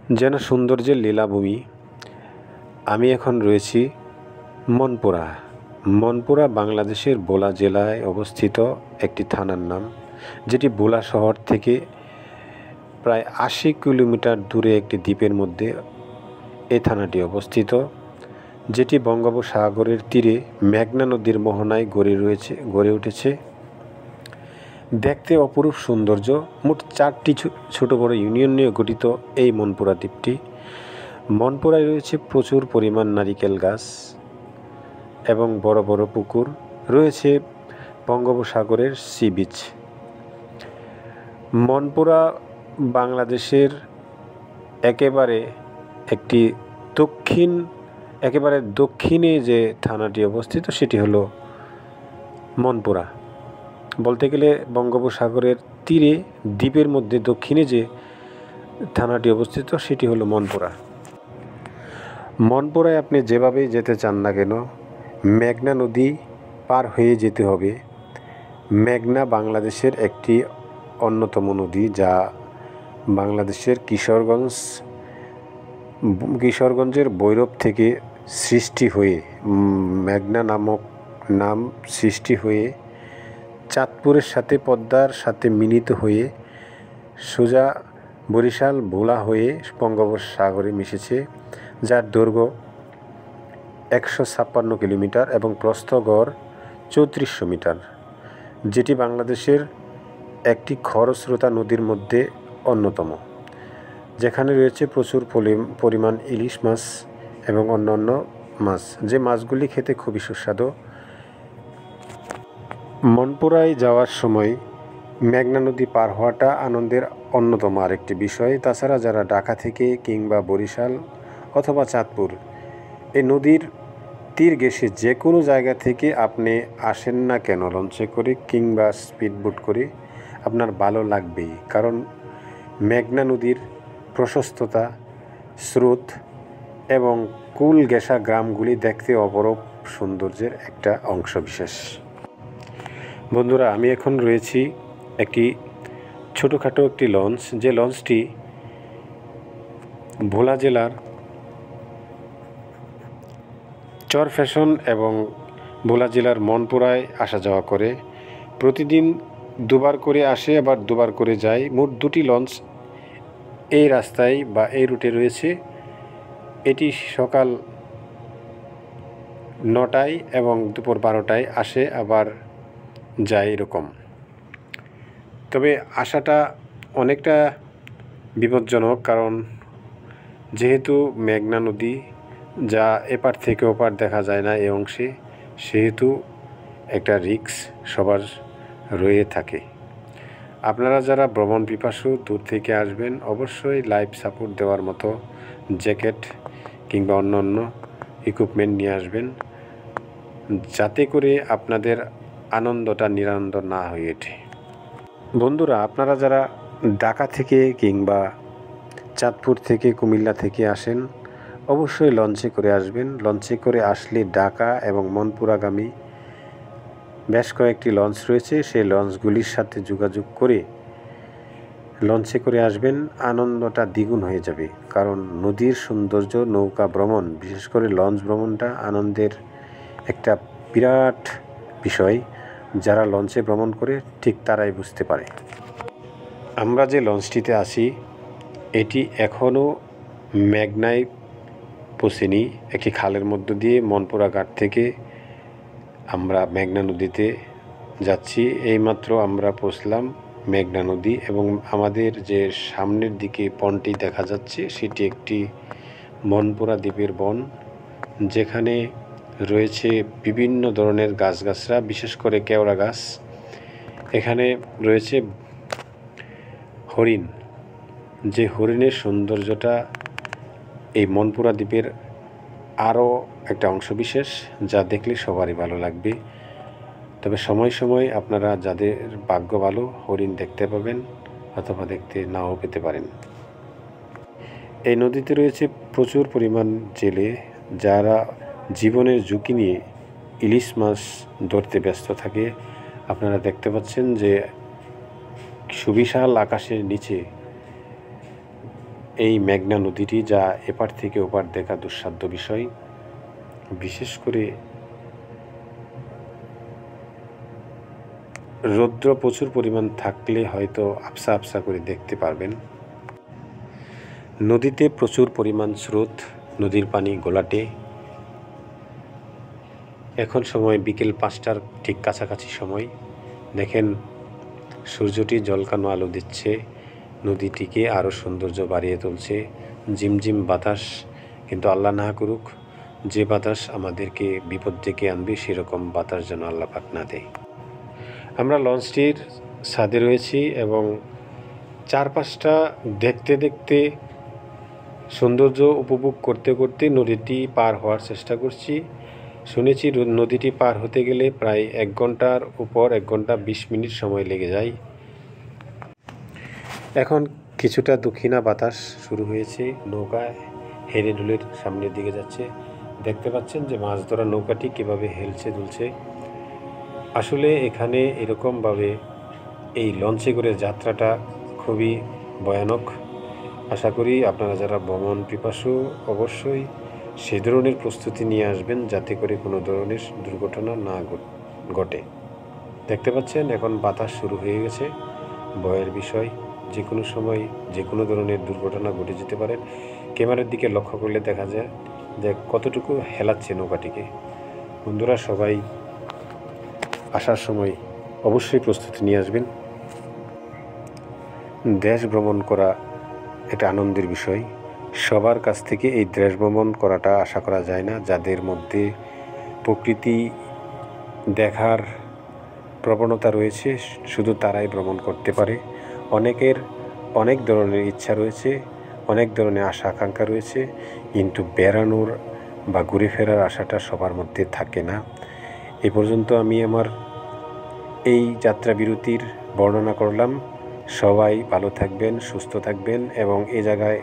যেন সৌন্দর্যের লীলাভূমি। আমি এখন রয়েছি মনপুরা। মনপুরা বাংলাদেশের ভোলা জেলায় অবস্থিত একটি থানার নাম, যেটি ভোলা শহর থেকে প্রায় ৮০ কিলোমিটার দূরে একটি দ্বীপের মধ্যে এই থানাটি অবস্থিত, যেটি বঙ্গোপসাগরের তীরে মেঘনা নদীর মোহনায় গড়ে উঠেছে। দেখতে অপরূপ সৌন্দর্য। মোট 4টি ছোট বড় ইউনিয়ন নিয়ে গঠিত এই মনপুরা দ্বীপটি। মনপুরায় রয়েছে প্রচুর পরিমাণ নারিকেল গাছ এবং বড় বড় পুকুর, রয়েছে বঙ্গোপসাগরের সি বিচ। মনপুরা বাংলাদেশের একেবারে দক্ষিণে যে থানাটি অবস্থিত সেটি হলো মনপুরা। বলতে গেলে বঙ্গোপসাগরের তীরে দ্বীপের মধ্যে দক্ষিণে যে থানাটি অবস্থিত সেটি হলো মনপুরা। মনপুরায় আপনি যেভাবেই যেতে চান না কেন, মেঘনা নদী পার হয়ে যেতে হবে। মেঘনা বাংলাদেশের একটি অন্যতম নদী, যা বাংলাদেশের কিশোরগঞ্জের ভৈরব থেকে সৃষ্টি হয়ে, মেঘনা নামক নাম সৃষ্টি হয়ে চাঁদপুরের সাথে পদ্মার সাথে মিলিত হয়ে সোজা বরিশাল ভোলা হয়ে বঙ্গোপসাগরে মিশেছে, যার দৈর্ঘ্য 156 কিলোমিটার এবং প্রস্থ গড় 3400 মিটার, যেটি বাংলাদেশের একটি খরস্রোতা নদীর মধ্যে অন্যতম, যেখানে রয়েছে প্রচুর পরিমাণ ইলিশ মাছ এবং অন্যান্য মাছ, যে মাছগুলি খেতে খুবই সুস্বাদু। মনপুরায় যাওয়ার সময় মেঘনা নদী পার হওয়াটা আনন্দের অন্যতম আরেকটি বিষয়। তাছাড়া যারা ঢাকা থেকে কিংবা বরিশাল অথবা চাঁদপুর এই নদীর তীর ঘেঁষে যে কোনো জায়গা থেকে আপনি আসেন না কেন লঞ্চে করে কিংবা স্পিডবোট করে, আপনার ভালো লাগবেই। কারণ মেঘনা নদীর প্রশস্ততা, স্রোত এবং কুল ঘেঁষা গ্রামগুলি দেখতে অপরূপ সৌন্দর্যের একটা অংশবিশেষ। বন্ধুরা, আমি এখন রয়েছি একটি ছোটোখাটো একটি লঞ্চ, যে লঞ্চটি ভোলা জেলার চরফ্যাশন এবং ভোলা জেলার মনপুরায় আসা যাওয়া করে। প্রতিদিন দুবার করে আসে, আবার দুবার করে যায়। মোট 2টি লঞ্চ এই রাস্তায় বা এই রুটে রয়েছে। এটি সকাল 9টায় এবং দুপুর 12টায় আসে, আবার যায় এরকম। তবে আসাটা অনেকটা বিপজ্জনক, কারণ যেহেতু মেঘনা নদী, যা এপার থেকে ওপার দেখা যায় না এই অংশে, সেহেতু একটা রিস্ক সবার রয়ে থাকে। আপনারা যারা ভ্রমণ পিপাসু দূর থেকে আসবেন, অবশ্যই লাইফ সাপোর্ট দেওয়ার মতো জ্যাকেট কিংবা অন্য ইকুইপমেন্ট নিয়ে আসবেন, যাতে করে আপনাদের আনন্দটা নিরানন্দ না হয়ে ওঠে। বন্ধুরা, আপনারা যারা ঢাকা থেকে কিংবা চাঁদপুর থেকে, কুমিল্লা থেকে আসেন, অবশ্যই লঞ্চে করে আসবেন। লঞ্চে করে আসলে ঢাকা এবং মনপুরাগামী বেশ কয়েকটি লঞ্চ রয়েছে, সেই লঞ্চগুলির সাথে যোগাযোগ করে লঞ্চে করে আসবেন। আনন্দটা দ্বিগুণ হয়ে যাবে, কারণ নদীর সৌন্দর্য, নৌকা ভ্রমণ, বিশেষ করে লঞ্চ ভ্রমণটা আনন্দের একটা বিরাট বিষয়। যারা লঞ্চে ভ্রমণ করে ঠিক তারাই বুঝতে পারে। আমরা যে লঞ্চটিতে আছি এটি এখনও মেঘনায় পৌঁছেনি। একটি খালের মধ্য দিয়ে মনপুরা ঘাট থেকে আমরা মেঘনা নদীতে যাচ্ছি। এইমাত্র আমরা পৌঁছলাম মেঘনা নদী, এবং আমাদের যে সামনের দিকে বনটি দেখা যাচ্ছে সেটি একটি মনপুরা দ্বীপের বন, যেখানে রয়েছে বিভিন্ন ধরনের গাছগাছরা, বিশেষ করে কেওড়া গাছ। এখানে রয়েছে হরিণ, যে হরিণের সৌন্দর্যটা এই মনপুরা দ্বীপের আরও একটা অংশবিশেষ, যা দেখলে সবারই ভালো লাগবে। তবে সময় সময় আপনারা যাদের ভাগ্য ভালো হরিণ দেখতে পাবেন, অথবা দেখতে নাও পেতে পারেন। এই নদীতে রয়েছে প্রচুর পরিমাণ জেলে, যারা জীবনের ঝুঁকি নিয়ে ইলিশ মাছ ধরতে ব্যস্ত থাকে। আপনারা দেখতে পাচ্ছেন যে সুবিশাল আকাশের নিচে এই মেঘনা নদীটি, যা এপার থেকে ওপার দেখা দুঃসাধ্য বিষয়। বিশেষ করে রৌদ্র প্রচুর পরিমাণ থাকলে হয়তো আবসা আবসা করে দেখতে পারবেন। নদীতে প্রচুর পরিমাণ স্রোত, নদীর পানি ঘোলাটে। এখন সময় বিকেল 5টার ঠিক কাছাকাছি সময়। দেখেন সূর্যটি জলকানো আলো দিচ্ছে, নদীটিকে আরও সৌন্দর্য বাড়িয়ে তুলছে। ঝিমঝিম বাতাস, কিন্তু আল্লাহ না করুক যে বাতাস আমাদেরকে বিপদ ডেকে আনবে, সেরকম বাতাস যেন আল্লাহ পাক না দেয়। আমরা লঞ্চটির ছাদে রয়েছি এবং চারপাশটা দেখতে দেখতে, সৌন্দর্য উপভোগ করতে করতে নদীটি পার হওয়ার চেষ্টা করছি। শুনেছি নদীটি পার হতে গেলে প্রায় 1 ঘন্টার উপর 1 ঘন্টা 20 মিনিট সময় লেগে যায়। এখন কিছুটা দক্ষিণা বাতাস শুরু হয়েছে, নৌকা হেলে দুলে সামনের দিকে যাচ্ছে। দেখতে পাচ্ছেন যে মাছ ধরা নৌকাটি কীভাবে হেলছে দুলছে। আসলে এখানে এরকমভাবে এই লঞ্চে করে যাত্রাটা খুবই ভয়ানক। আশা করি আপনারা যারা ভ্রমণ পিপাসু অবশ্যই সে ধরনের প্রস্তুতি নিয়ে আসবেন, যাতে করে কোনো ধরনের দুর্ঘটনা না ঘটে। দেখতে পাচ্ছেন এখন বাতাস শুরু হয়ে গেছে, ভয়ের বিষয়। যে কোনো সময় যে কোনো ধরনের দুর্ঘটনা ঘটে যেতে পারে। ক্যামেরার দিকে লক্ষ্য করলে দেখা যায় যে কতটুকু হেলাচ্ছে নৌকাটিকে। বন্ধুরা সবাই আসার সময় অবশ্যই প্রস্তুতি নিয়ে আসবেন। দেশ ভ্রমণ করা এটা আনন্দের বিষয়। সবার কাছ থেকে এই দেশ ভ্রমণ করাটা আশা করা যায় না। যাদের মধ্যে প্রকৃতি দেখার প্রবণতা রয়েছে শুধু তারাই ভ্রমণ করতে পারে। অনেকের অনেক ধরনের ইচ্ছা রয়েছে, অনেক ধরনের আশা আকাঙ্ক্ষা রয়েছে, কিন্তু বেড়ানোর বা ঘুরে ফেরার আশাটা সবার মধ্যে থাকে না। এ পর্যন্ত আমি আমার এই যাত্রা বিরতির বর্ণনা করলাম। সবাই ভালো থাকবেন, সুস্থ থাকবেন এবং এই জায়গায়